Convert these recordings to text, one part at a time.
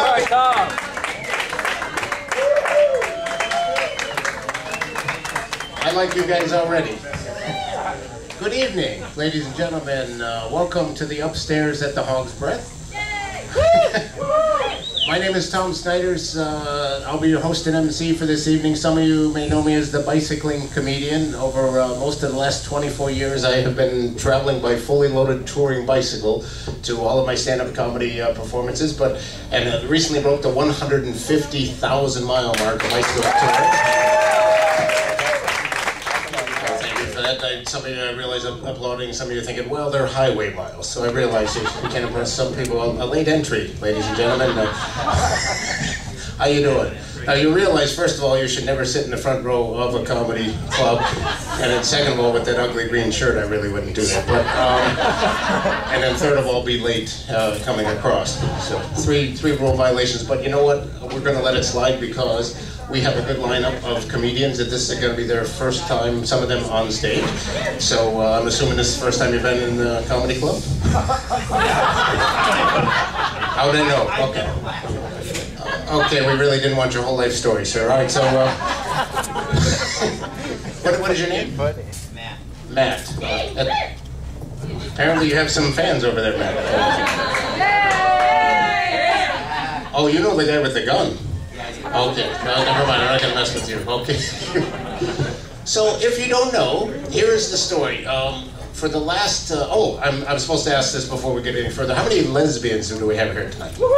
right, Tom. I like you guys already. Good evening, ladies and gentlemen. Welcome to the Upstairs at the Hog's Breath. My name is Tom Snyders. I'll be your host and MC for this evening. Some of you may know me as the bicycling comedian. Over most of the last 24 years, I have been traveling by fully loaded touring bicycle to all of my stand-up comedy performances, and recently broke the 150,000 mile mark of bicycle tour. Some of you, I realize I'm uploading, some of you are thinking, well, they're highway miles. So I realize you can impress some people. A late entry, ladies and gentlemen. How you doing? Now you realize, first of all, you should never sit in the front row of a comedy club. And then second of all, with that ugly green shirt, I really wouldn't do that. But, and then third of all, be late coming across. So three rule violations. But you know what? We're going to let it slide because we have a good lineup of comedians that this is going to be their first time, some of them on stage. So I'm assuming this is the first time you've been in the comedy club? How would I know? Okay. Okay, we really didn't want your whole life story, sir. All right, so what is your name? Matt. Apparently you have some fans over there, Matt. Oh, you know the guy with the gun. Okay, no, never mind, I'm not going to mess with you. Okay. So, if you don't know, here is the story. For the last, I'm supposed to ask this before we get any further. How many lesbians do we have here tonight? All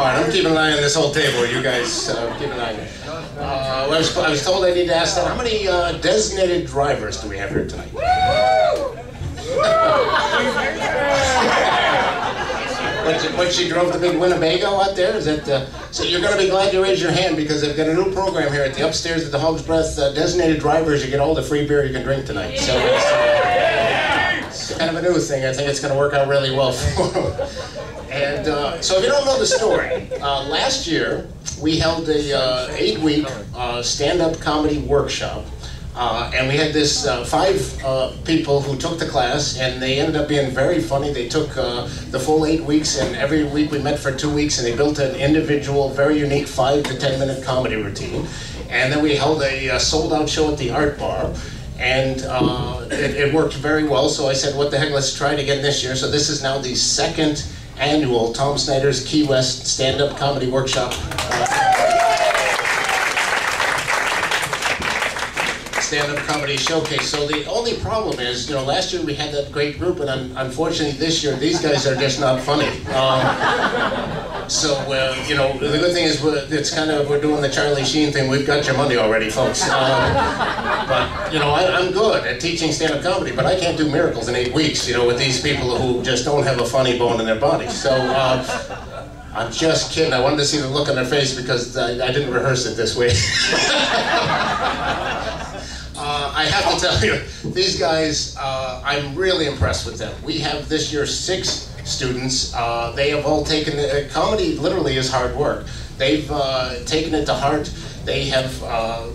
right, I'm keeping an eye on this whole table. You guys keep an eye on it. I was told I need to ask that. How many designated drivers do we have here tonight? But she drove the big Winnebago out there? Is that, so you're going to be glad you raised your hand because they've got a new program here at the Upstairs at the Hog's Breath. Designated drivers, you get all the free beer you can drink tonight. So it's kind of a new thing. I think it's going to work out really well for them. And so if you don't know the story, last year we held a 8-week stand-up comedy workshop. And we had this 5 people who took the class, and they ended up being very funny. They took the full 8 weeks, and every week we met for 2 weeks, and they built an individual, very unique 5 to 10 minute comedy routine. And then we held a sold-out show at the Art Bar, and it worked very well. So I said, what the heck, let's try it again this year. So this is now the 2nd annual Tom Snyders Key West stand-up comedy workshop. Stand-up comedy showcase. So the only problem is, you know, last year we had that great group, and unfortunately this year these guys are just not funny. You know, the good thing is we're doing the Charlie Sheen thing. We've got your money already, folks. But you know, I'm good at teaching stand-up comedy, but I can't do miracles in 8 weeks. You know, with these people who just don't have a funny bone in their body. So. I'm just kidding. I wanted to see the look on their face because I didn't rehearse it this way. I have to tell you, these guys, I'm really impressed with them. We have this year 6 students. They have all taken comedy literally is hard work. They've taken it to heart. They have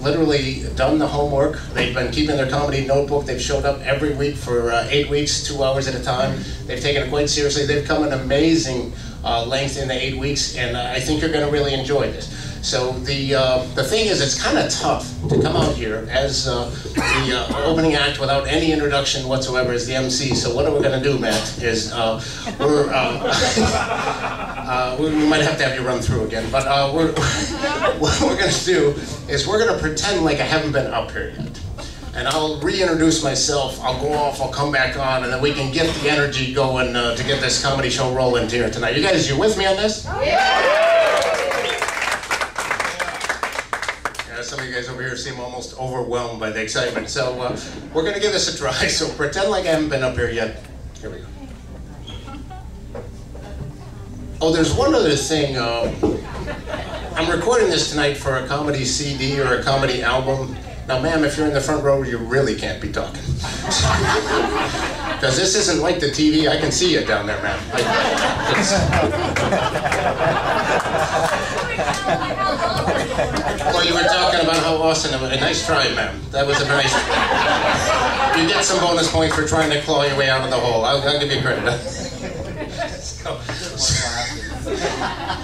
literally done the homework. They've been keeping their comedy notebook. They've showed up every week for 8 weeks, 2 hours at a time. They've taken it quite seriously. They've come an amazing length in the 8 weeks, and I think you're going to really enjoy this. So the thing is, it's kind of tough to come out here as the opening act without any introduction whatsoever as the MC. So what we're going to do, Matt, is we might have to have you run through again. But what we're going to do is we're going to pretend like I haven't been up here yet. And I'll reintroduce myself, I'll go off, I'll come back on, and then we can get the energy going to get this comedy show rolling here tonight. You guys, you with me on this? Yeah! Some of you guys over here seem almost overwhelmed by the excitement. So we're going to give this a try. So pretend like I haven't been up here yet. Here we go. Oh, there's one other thing. I'm recording this tonight for a comedy CD or a comedy album. Now, ma'am, if you're in the front row, you really can't be talking. Because this isn't like the TV. I can see you down there, ma'am. Well, you were talking about how awesome. A nice try, ma'am. That was a nice. You get some bonus points for trying to claw your way out of the hole. I'll give you credit.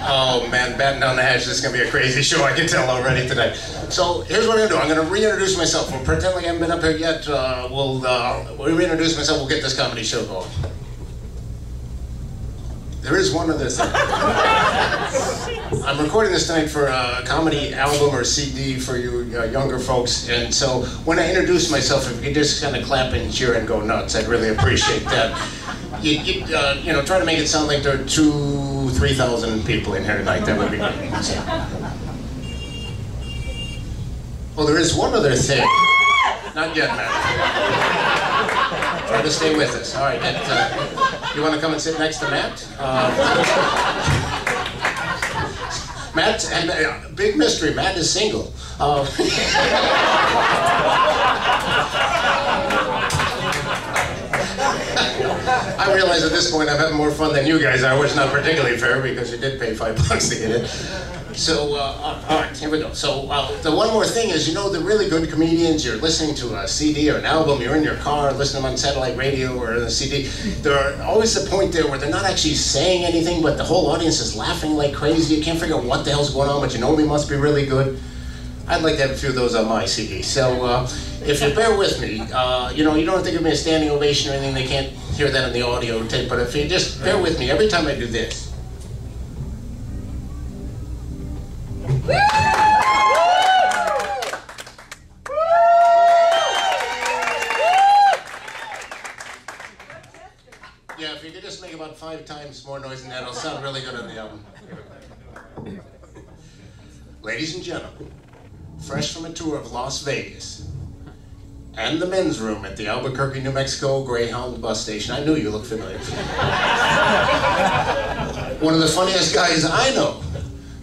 Oh man, batten down the hatch. This is gonna be a crazy show. I can tell already today. So here's what I'm gonna do. I'm gonna reintroduce myself. We'll pretend like I haven't been up here yet. We'll reintroduce myself. We'll get this comedy show going. There is one other thing. I'm recording this tonight for a comedy album or CD for you younger folks, and so when I introduce myself, if you could just kind of clap and cheer and go nuts, I'd really appreciate that. You know, try to make it sound like there are 2,000-3,000 people in here tonight. That would be great. So. Well, there is one other thing. Not yet, Matt. Try to stay with us. All right, you want to come and sit next to Matt? Matt, and big mystery, Matt is single. I realize at this point I'm having more fun than you guys are, which is not particularly fair because you did pay $5 to get it. So, all right, here we go. So, the one more thing is, you know, the really good comedians, you're listening to a CD or an album, you're in your car, listening on satellite radio or a CD, there are always the point there where they're not actually saying anything, but the whole audience is laughing like crazy. You can't figure out what the hell's going on, but you know they must be really good. I'd like to have a few of those on my CD. So, if you bear with me, you know, you don't have to give me a standing ovation or anything. They can't hear that on the audio tape, but if you just bear with me, every time I do this. Yeah, if you could just make about 5 times more noise than that, it'll sound really good on the album. Ladies and gentlemen, fresh from a tour of Las Vegas and the men's room at the Albuquerque, New Mexico Greyhound bus station. I knew you looked familiar. One of the funniest guys I know.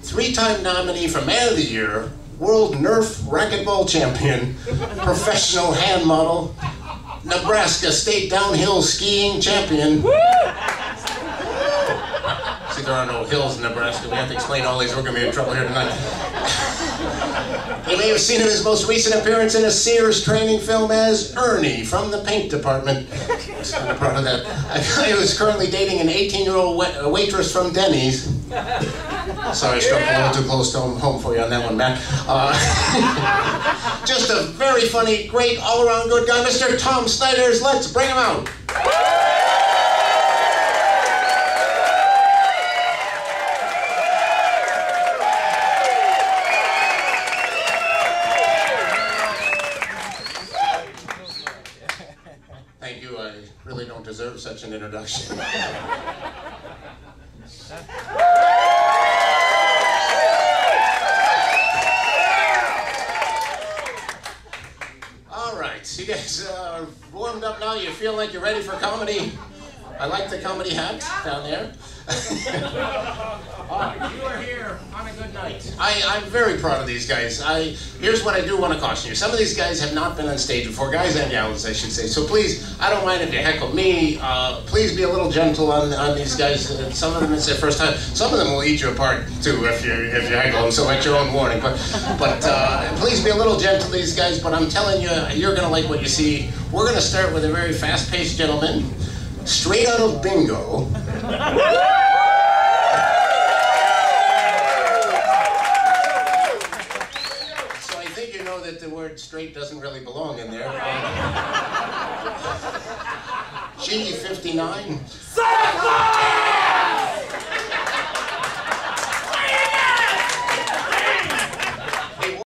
3-time nominee for Man of the Year, World Nerf Racquetball Champion, Professional Hand Model, Nebraska State Downhill Skiing Champion. See, there are no hills in Nebraska. We have to explain all these. We're going to be in trouble here tonight. You may have seen him in his most recent appearance in a Sears training film as Ernie from the paint department. I was kind of proud of that. A guy who is currently dating an 18-year-old waitress from Denny's. Sorry, I struck a little too close to home for you on that one, Matt. Just a very funny, great, all-around good guy, Mr. Tom Snyders. Let's bring him out. Thank you. I really don't deserve such an introduction. You guys are warmed up now? You feel like you're ready for comedy? I like the comedy hat down there. You are here on a good night. I'm very proud of these guys. Here's what I do want to caution you. Some of these guys have not been on stage before, guys and gals, I should say. So please, I don't mind if you heckle me. Please be a little gentle on these guys. Some of them, it's their first time. Some of them will eat you apart too if you heckle them. So at your own warning. But please be a little gentle to these guys. But I'm telling you, you're gonna like what you see. We're gonna start with a very fast-paced gentleman, straight out of Bingo. That the word straight doesn't really belong in there. G59.